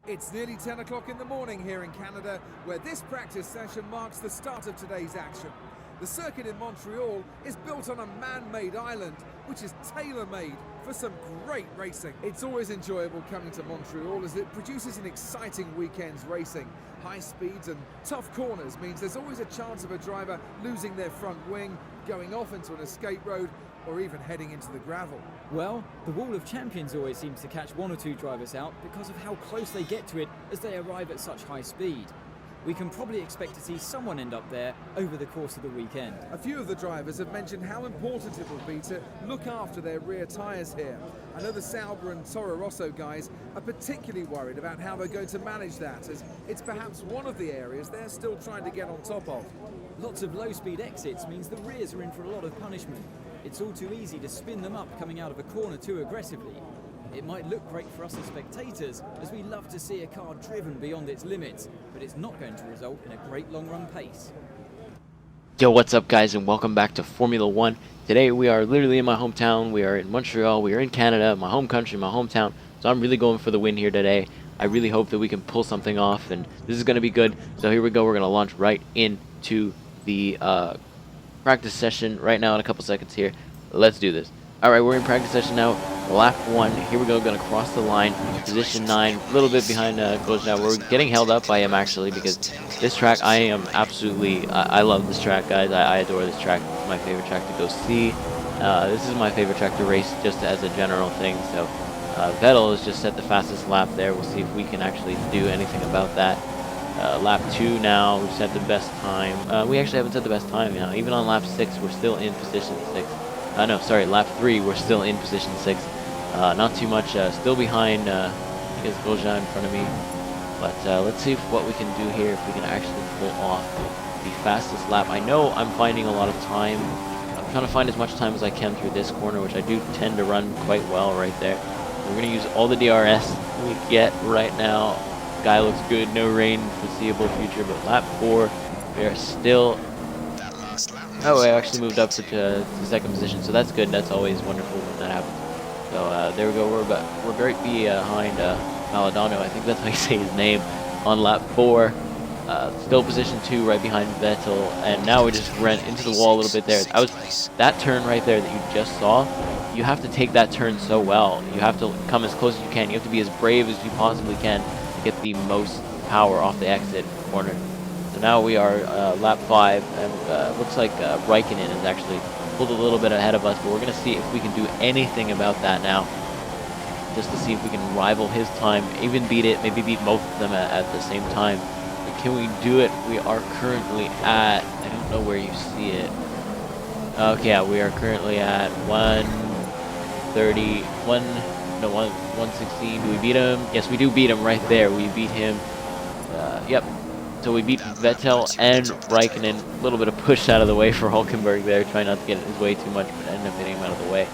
It's nearly 10 o'clock in the morning here in Canada, where this practice session marks the start of today's action. The circuit in Montreal is built on a man-made island, which is tailor-made for some great racing. It's always enjoyable coming to Montreal as it produces an exciting weekend's racing. High speeds and tough corners means there's always a chance of a driver losing their front wing, going off into an escape road, or even heading into the gravel. Well, the Wall of Champions always seems to catch one or two drivers out because of how close they get to it as they arrive at such high speed. We can probably expect to see someone end up there over the course of the weekend. A few of the drivers have mentioned how important it will be to look after their rear tyres here. I know the Sauber and Toro Rosso guys are particularly worried about how they're going to manage that, as it's perhaps one of the areas they're still trying to get on top of. Lots of low-speed exits means the rears are in for a lot of punishment. It's all too easy to spin them up coming out of a corner too aggressively. It might look great for us as spectators, as we love to see a car driven beyond its limits, but it's not going to result in a great long-run pace. Yo, what's up guys, and welcome back to Formula 1. Today we are literally in my hometown. We are in Montreal, we are in Canada, my home country, my hometown. So I'm really going for the win here today. I really hope that we can pull something off, and this is going to be good. So here we go, we're going to launch right into the practice session right now in a couple seconds here. Let's do this. Alright, we're in practice session now. Lap 1, here we go, gonna cross the line, position 9, a little bit behind Grosjean. We're getting held up by him actually, because this track, I am absolutely, I love this track, guys. I adore this track. It's my favorite track to go see. This is my favorite track to race, just as a general thing. So Vettel has just set the fastest lap there. We'll see if we can actually do anything about that. Lap 2 now, we've set the best time. We actually haven't set the best time, you know. Even on lap 6, we're still in position 6. No, sorry, lap 3, we're still in position 6. Not too much, still behind, I think it's Grosjean in front of me. But let's see what we can do here, if we can actually pull off the fastest lap. I know I'm finding a lot of time. I'm trying to find as much time as I can through this corner, which I do tend to run quite well right there. We're going to use all the DRS we get right now. Guy looks good, no rain, foreseeable future, but lap 4, we are still... Oh, I actually moved up to second position, so that's good. That's always wonderful when that happens. So there we go. We're very behind Maladano. I think that's how you say his name. On lap 4, still position 2, right behind Vettel, and now we just ran into the wall a little bit there. That turn right there that you just saw. You have to take that turn so well. You have to come as close as you can. You have to be as brave as you possibly can to get the most power off the exit corner. So now we are lap 5, and looks like Raikkonen has actually pulled a little bit ahead of us, but we're going to see if we can do anything about that now, just to see if we can rival his time, even beat it, maybe beat both of them at the same time. But can we do it? We are currently at, I don't know where you see it. Okay, yeah, we are currently at 116. Do we beat him? Yes, we do beat him right there. We beat him. Yep. So we beat Vettel and Raikkonen. A little bit of push out of the way for Hulkenberg there, trying not to get in his way too much, but ended up getting him out of the way.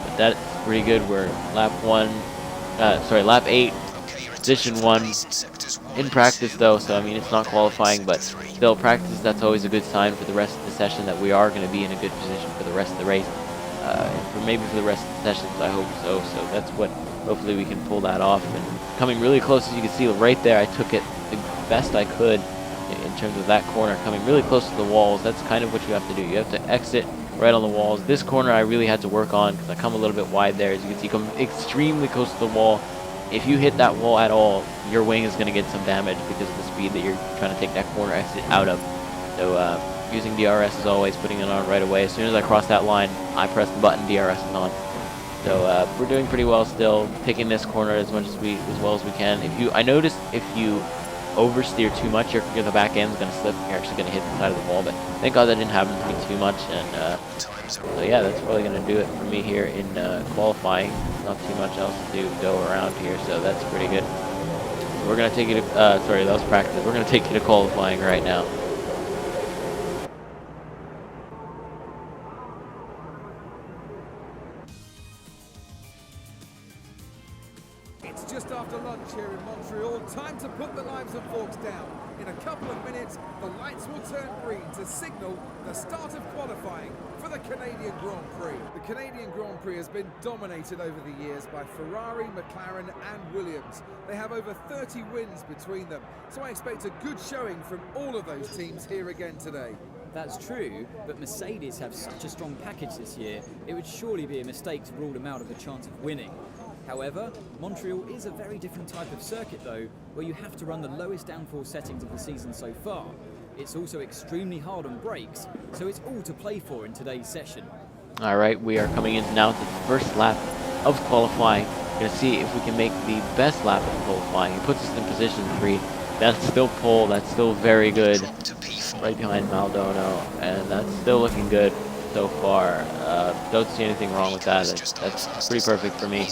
But that's pretty good. We're lap 8, position 1. In practice though, so I mean it's not qualifying, but still practice, that's always a good sign for the rest of the session that we are going to be in a good position for the rest of the race. And maybe for the rest of the sessions, I hope so. So that's what, hopefully we can pull that off. And coming really close, as you can see right there, I took it the best I could in terms of that corner, coming really close to the walls. That's kind of what you have to do. You have to exit right on the walls. This corner I really had to work on because I come a little bit wide there. As you can see, come extremely close to the wall. If you hit that wall at all, your wing is going to get some damage because of the speed that you're trying to take that corner exit out of. So using DRS as always, putting it on right away. As soon as I cross that line, I press the button, DRS is on. So we're doing pretty well still, picking this corner as well as we can. I noticed if you oversteer too much, the back end is going to slip, and you're actually going to hit the side of the wall. But thank God that didn't happen to me too much. And so yeah, that's probably going to do it for me here in qualifying. Not too much else to go around here, so that's pretty good. We're going to take it to, sorry, that was practice. We're going to take you to qualifying right now. It's just after lunch here in Montreal. Time to put the knives and forks down. In a couple of minutes, the lights will turn green to signal the start of qualifying for the Canadian Grand Prix. The Canadian Grand Prix has been dominated over the years by Ferrari, McLaren and Williams. They have over 30 wins between them, so I expect a good showing from all of those teams here again today. That's true, but Mercedes have such a strong package this year, it would surely be a mistake to rule them out of a chance of winning. However, Montreal is a very different type of circuit though, where you have to run the lowest downforce settings of the season so far. It's also extremely hard on brakes, so it's all to play for in today's session. Alright, we are coming in now to the first lap of qualifying. We're going to see if we can make the best lap of qualifying. He puts us in position 3. That's still pole, that's still very good. Right behind Maldonado, and that's still looking good so far. Don't see anything wrong with that. That's pretty perfect for me.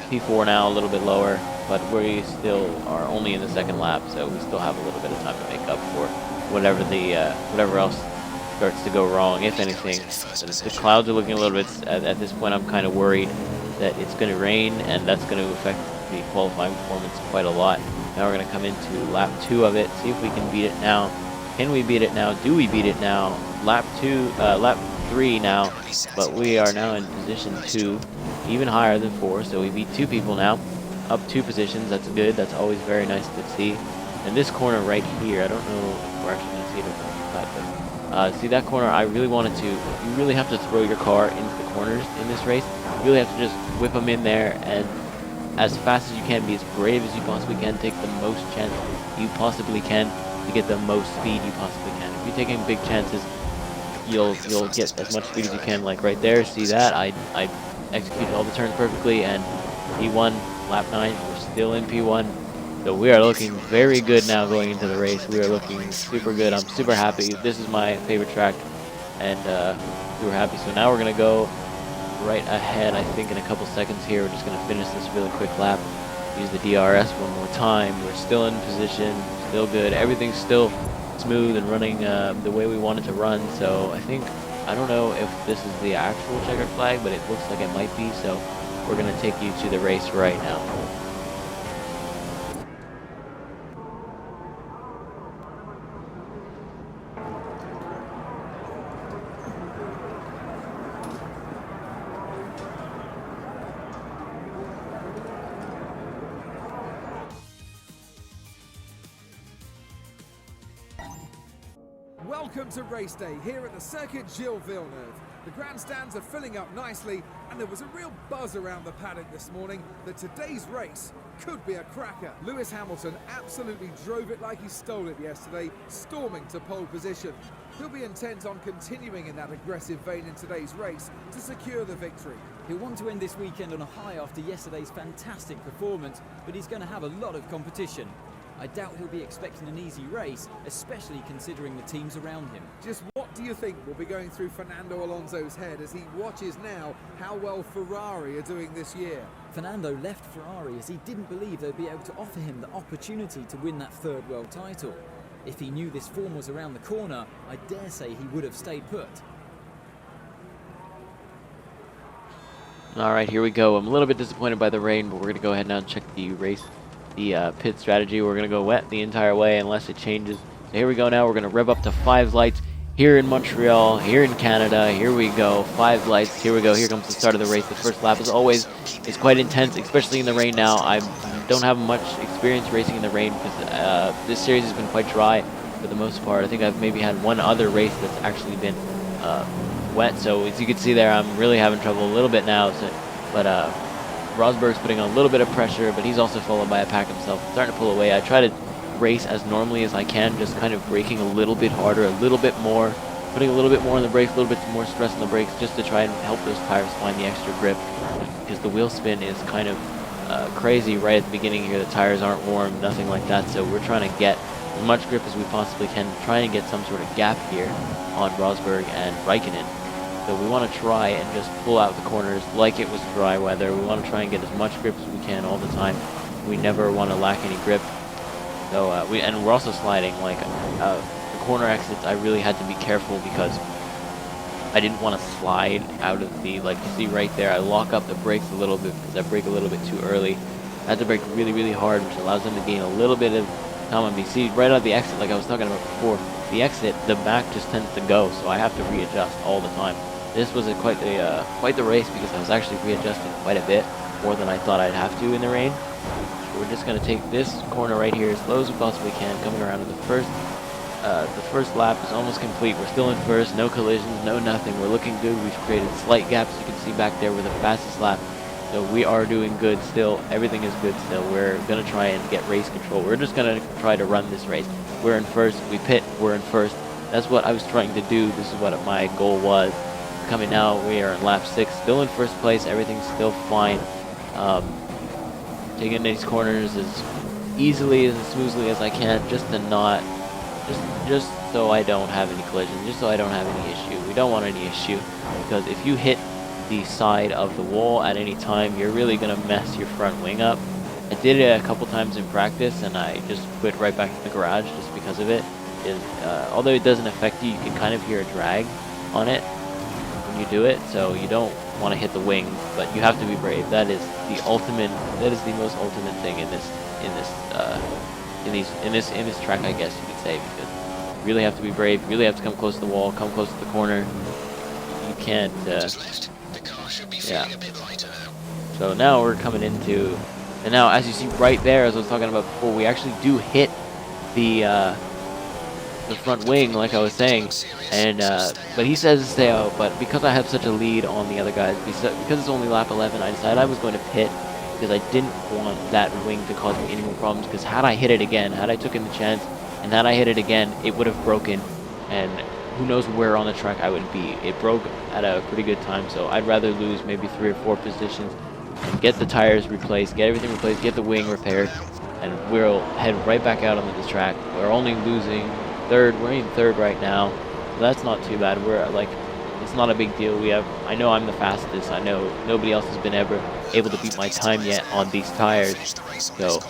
P4 now, a little bit lower, but we still are only in the second lap, so we still have a little bit of time to make up for whatever else starts to go wrong, if anything. The clouds are looking a little bit, at this point I'm kind of worried that it's going to rain, and that's going to affect the qualifying performance quite a lot. Now we're going to come into lap 2 of it, see if we can beat it now. Can we beat it now? Do we beat it now? Lap 3 now, but we are now in position 2, even higher than 4, so we beat 2 people now, up 2 positions. That's good. That's always very nice to see. And this corner right here, I don't know if we're actually going to see it or not, but see that corner, I really wanted to, you really have to throw your car into the corners in this race. You really have to just whip them in there and as fast as you can, be as brave as you possibly can, take the most chance you possibly can to get the most speed you possibly can. If you're taking big chances, you'll get as much speed as you can. Like right there, see that? I executed all the turns perfectly, and P1, lap 9, we're still in P1. So we are looking very good now going into the race. We are looking super good. I'm super happy. This is my favorite track, and super happy. So now we're going to go right ahead, I think, in a couple seconds here. We're just going to finish this really quick lap. Use the DRS one more time. We're still in position, still good. Everything's still smooth and running the way we want it to run. So I don't know if this is the actual checkered flag, but it looks like it might be. So we're going to take you to the race right now. Welcome to race day here at the Circuit Gilles Villeneuve. The grandstands are filling up nicely, and there was a real buzz around the paddock this morning that today's race could be a cracker. Lewis Hamilton absolutely drove it like he stole it yesterday, storming to pole position. He'll be intent on continuing in that aggressive vein in today's race to secure the victory. He'll want to end this weekend on a high after yesterday's fantastic performance, but he's going to have a lot of competition. I doubt he'll be expecting an easy race, especially considering the teams around him. Just what do you think will be going through Fernando Alonso's head as he watches now how well Ferrari are doing this year? Fernando left Ferrari as he didn't believe they'd be able to offer him the opportunity to win that third world title. If he knew this form was around the corner, I dare say he would have stayed put. Alright, here we go. I'm a little bit disappointed by the rain, but we're going to go ahead now and check the pit strategy. We're going to go wet the entire way unless it changes. So here we go now. We're going to rev up to 5 lights here in Montreal, here in Canada. Here we go. 5 lights. Here we go. Here comes the start of the race. The first lap, as always, is quite intense, especially in the rain now. I don't have much experience racing in the rain because this series has been quite dry for the most part. I think I've maybe had one other race that's actually been wet. So as you can see there, I'm really having trouble a little bit now. But Rosberg's putting on a little bit of pressure, but he's also followed by a pack himself. Starting to pull away. I try to race as normally as I can, just kind of braking a little bit harder, a little bit more, putting a little bit more on the brakes, a little bit more stress on the brakes, just to try and help those tires find the extra grip, because the wheel spin is kind of crazy right at the beginning here. The tires aren't warm, nothing like that, so we're trying to get as much grip as we possibly can, trying to get some sort of gap here on Rosberg and Raikkonen. So we want to try and just pull out the corners like it was dry weather. We want to try and get as much grip as we can all the time. We never want to lack any grip. So we're also sliding. Like the corner exits, I really had to be careful because I didn't want to slide out of the, like you see right there, I lock up the brakes a little bit because I brake a little bit too early. I have to brake really, really hard, which allows them to gain a little bit of time on me. See, right out the exit, like I was talking about before, the exit, the back just tends to go, so I have to readjust all the time. This was quite the race because I was actually readjusting quite a bit more than I thought I'd have to in the rain. So we're just going to take this corner right here as slow as we possibly can, coming around to the first lap is almost complete. We're still in first, no collisions, no nothing. We're looking good. We've created slight gaps. You can see back there, we're the fastest lap. So we are doing good still. Everything is good still. We're going to try and get race control. We're just going to try to run this race. We're in first. We pit. We're in first. That's what I was trying to do. This is what my goal was. Coming now, we are in lap 6. Still in first place. Everything's still fine. Taking these corners as easily, as smoothly as I can, just to not... Just so I don't have any collisions, just so I don't have any issue. We don't want any issue, because if you hit the side of the wall at any time, you're really going to mess your front wing up. I did it a couple times in practice, and I just quit right back in the garage just because of it. Although it doesn't affect you, you can kind of hear a drag on it when you do it, so you don't want to hit the wing, but you have to be brave. That is the ultimate, that is the most ultimate thing in this track, I guess you could say, because you really have to be brave. You really have to come close to the wall, come close to the corner. You can't. Yeah. So now we're coming into, and now as you see right there, as I was talking about before, we actually do hit the front wing, like I was saying, and but he says to stay out. But because I have such a lead on the other guys, because it's only lap 11, I decided I was going to pit, because I didn't want that wing to cause me any more problems, because had I hit it again, had I taken the chance, and had I hit it again, it would have broken, and who knows where on the track I would be. It broke at a pretty good time, so I'd rather lose maybe 3 or 4 positions and get the tires replaced, get everything replaced, get the wing repaired, and we'll head right back out onto the track. We're only losing third. We're in third right now, so that's not too bad. We're like, it's not a big deal. I know I'm the fastest. I know nobody else has been ever able to beat my time yet on these tires, so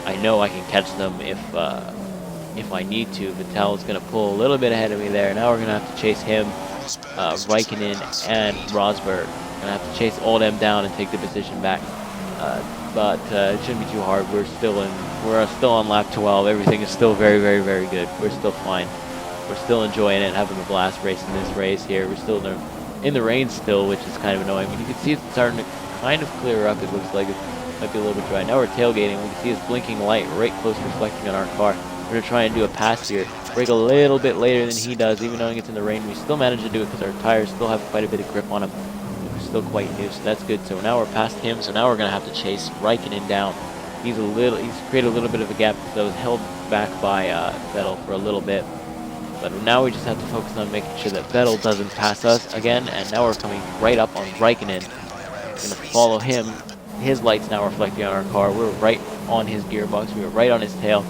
I know I can catch them if I need to. Vettel's going to pull a little bit ahead of me there. Now we're going to have to chase him, Raikkonen and Rosberg. Going to have to chase all them down and take the position back. But it shouldn't be too hard. We're still on lap 12. Everything is still very, very, very good. We're still fine. We're still enjoying it, having a blast racing this race here. We're still in the rain still, which is kind of annoying. But you can see it's starting to kind of clear up. It looks like it might be a little bit dry. Now we're tailgating. We can see his blinking light right close reflecting on our car. We're going to try and do a pass here. Brake a little bit later than he does, even knowing it's in the rain. We still manage to do it because our tires still have quite a bit of grip on them. We're still quite new, so that's good. So now we're past him, so now we're going to have to chase Raikkonen down. He's created a little bit of a gap that was held back by Vettel for a little bit. But now we just have to focus on making sure that Vettel doesn't pass us again, and now we're coming right up on Raikkonen. We're going to follow him. His lights now reflecting on our car. We're right on his gearbox. We were right on his tail,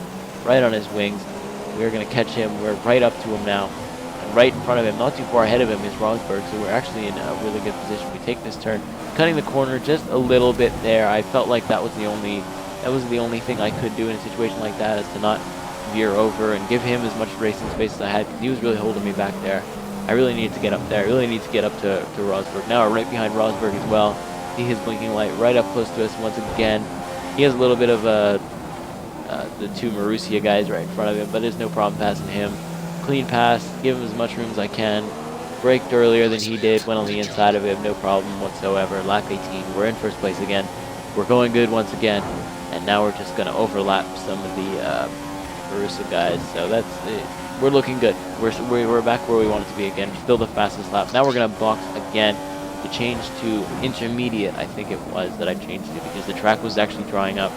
right on his wings. We're going to catch him. We're right up to him now. And right in front of him, not too far ahead of him, is Rosberg, so we're actually in a really good position. We take this turn, cutting the corner just a little bit there. I felt like that was the only thing I could do in a situation like that, is to not veer over and give him as much racing space as I had, because he was really holding me back there. I really needed to get up there. I really need to get up to Rosberg. Now we're right behind Rosberg as well. See his blinking light right up close to us once again. He has a little bit of the two Marussia guys right in front of him, but there's no problem passing him. Clean pass, give him as much room as I can. Braked earlier than he did, went on the inside of him, no problem whatsoever. Lap 18, we're in first place again. We're going good once again, and now we're just going to overlap some of the Marussia guys, so that's it. We're looking good. We're back where we want it to be again. Still the fastest lap. Now we're going to box again to change to intermediate, I think it was that I changed to, because the track was actually drying up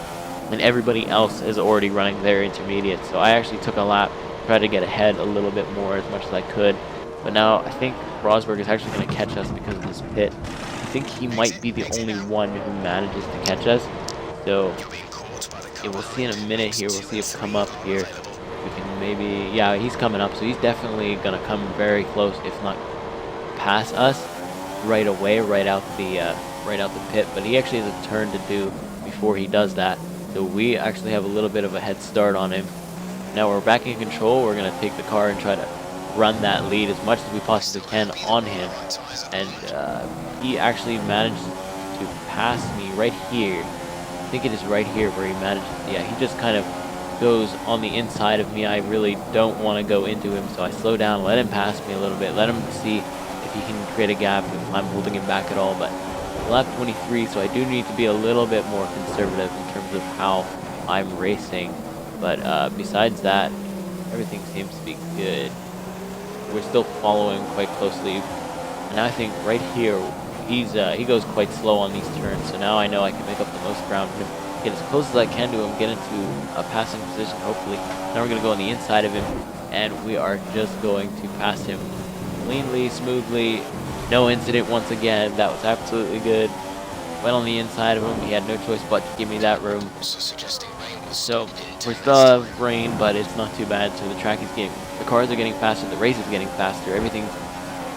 and everybody else is already running their intermediate. So I actually took a lap, tried to get ahead a little bit more as much as I could. But now I think Rosberg is actually going to catch us because of this pit. I think he might be the only one who manages to catch us. So yeah, we'll see in a minute here. We'll see if come up here. We can maybe, yeah, he's coming up. So he's definitely going to come very close, if not pass us right away, right out the pit. But he actually has a turn to do before he does that. So we actually have a little bit of a head start on him. Now we're back in control. We're going to take the car and try to run that lead as much as we possibly can on him. And he actually managed to pass me right here. I think it is right here where he manages. Yeah, he just kind of goes on the inside of me. I really don't want to go into him, so I slow down, let him pass me a little bit, let him see if he can create a gap, if I'm holding him back at all. But lap 23, so I do need to be a little bit more conservative in terms of how I'm racing. But besides that, everything seems to be good. We're still following quite closely, and I think right here he goes quite slow on these turns. So now I know I can make up the most ground for him, get as close as I can to him, get into a passing position. Hopefully, now we're gonna go on the inside of him, and we are just going to pass him cleanly, smoothly, no incident once again. That was absolutely good. Went on the inside of him. He had no choice but to give me that room. So we still have rain, but it's not too bad. So the cars are getting faster, the race is getting faster,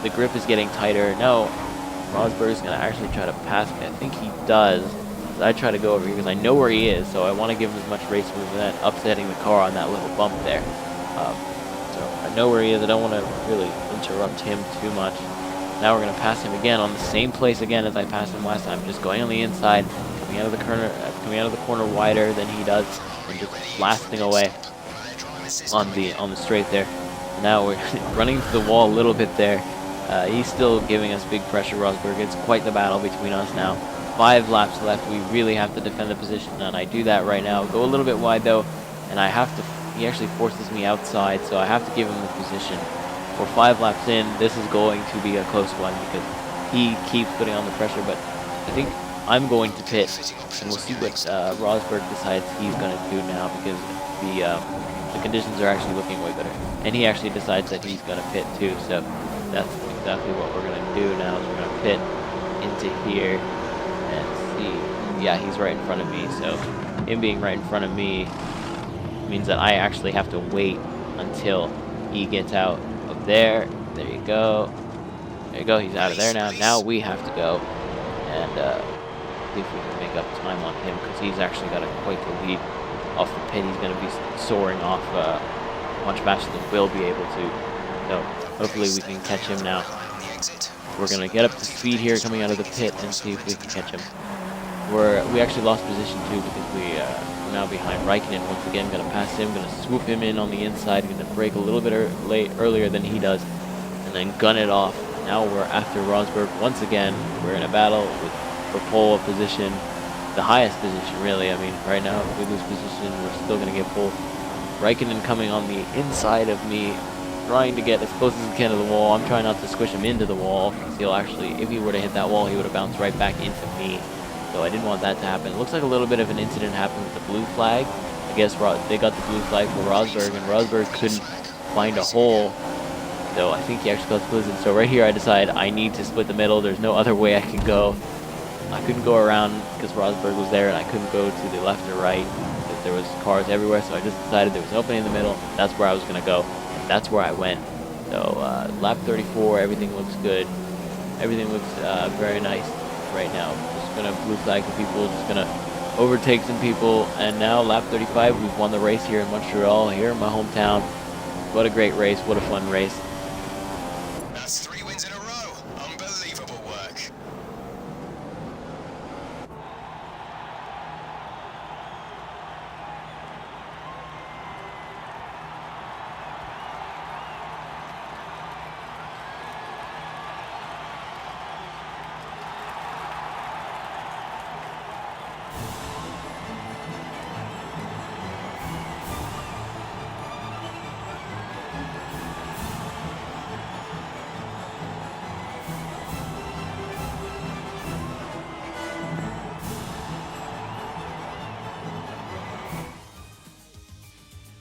the grip is getting tighter. No, Rosberg's gonna actually try to pass me. I think he does. I try to go over here because I know where he is, so I want to give him as much race movement without upsetting the car on that little bump there. So I know where he is. I don't want to really interrupt him too much. Now we're gonna pass him again on the same place again as I passed him last time. Just going on the inside, coming out of the corner wider than he does, and just blasting away on the straight there. Now we're running to the wall a little bit there. He's still giving us big pressure, Rosberg. It's quite the battle between us now. 5 laps left. We really have to defend the position, and I do that right now. Go a little bit wide though, and I have to. He actually forces me outside, so I have to give him the position. We're 5 laps in. This is going to be a close one because he keeps putting on the pressure, but I think I'm going to pit, and we'll see what Rosberg decides he's going to do now, because the conditions are actually looking way better. And he actually decides that he's going to pit too, so that's exactly what we're going to do now. Is we're going to pit into here and see. Yeah, he's right in front of me, so him being right in front of me means that I actually have to wait until he gets out of there. There you go. There you go. He's out of there now. Now we have to go and see if we can make up time on him, because he's actually got quite the lead off the pit. He's going to be soaring off much faster than we'll be able to. So hopefully we can catch him now. We're going to get up to speed here coming out of the pit and see if we can catch him. We actually lost position too, because we're now behind Raikkonen once again. Going to pass him, going to swoop him in on the inside, going to brake a little bit earlier than he does, and then gun it off. Now we're after Rosberg once again. We're in a battle for pole position, the highest position really. I mean, right now if we lose position, we're still going to get pole. Raikkonen coming on the inside of me, trying to get as close as he can to the wall. I'm trying not to squish him into the wall, because he'll actually, if he were to hit that wall, he would have bounced right back into me. So I didn't want that to happen. It looks like a little bit of an incident happened with the blue flag. I guess they got the blue flag for Rosberg, and Rosberg couldn't find a hole. So I think he actually got split. So right here I decide I need to split the middle. There's no other way I can go. I couldn't go around because Rosberg was there, and I couldn't go to the left or right because there was cars everywhere. So I just decided there was an opening in the middle. That's where I was going to go. And that's where I went. So lap 34, everything looks good. Everything looks very nice right now. Just going to blue flag the people, just going to overtake some people. And now lap 35, we've won the race here in Montreal, here in my hometown. What a great race. What a fun race. That's 3 wins in a row. Unbelievable work.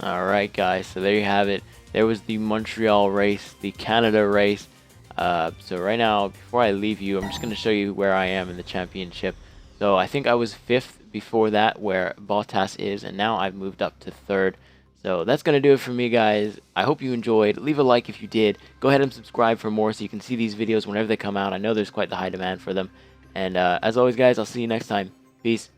Alright guys, so there you have it. There was the Montreal race, the Canada race. So right now, before I leave you, I'm just going to show you where I am in the championship. So I think I was 5th before that, where Bottas is, and now I've moved up to 3rd. So that's going to do it for me, guys. I hope you enjoyed. Leave a like if you did. Go ahead and subscribe for more so you can see these videos whenever they come out. I know there's quite the high demand for them. And as always, guys, I'll see you next time. Peace.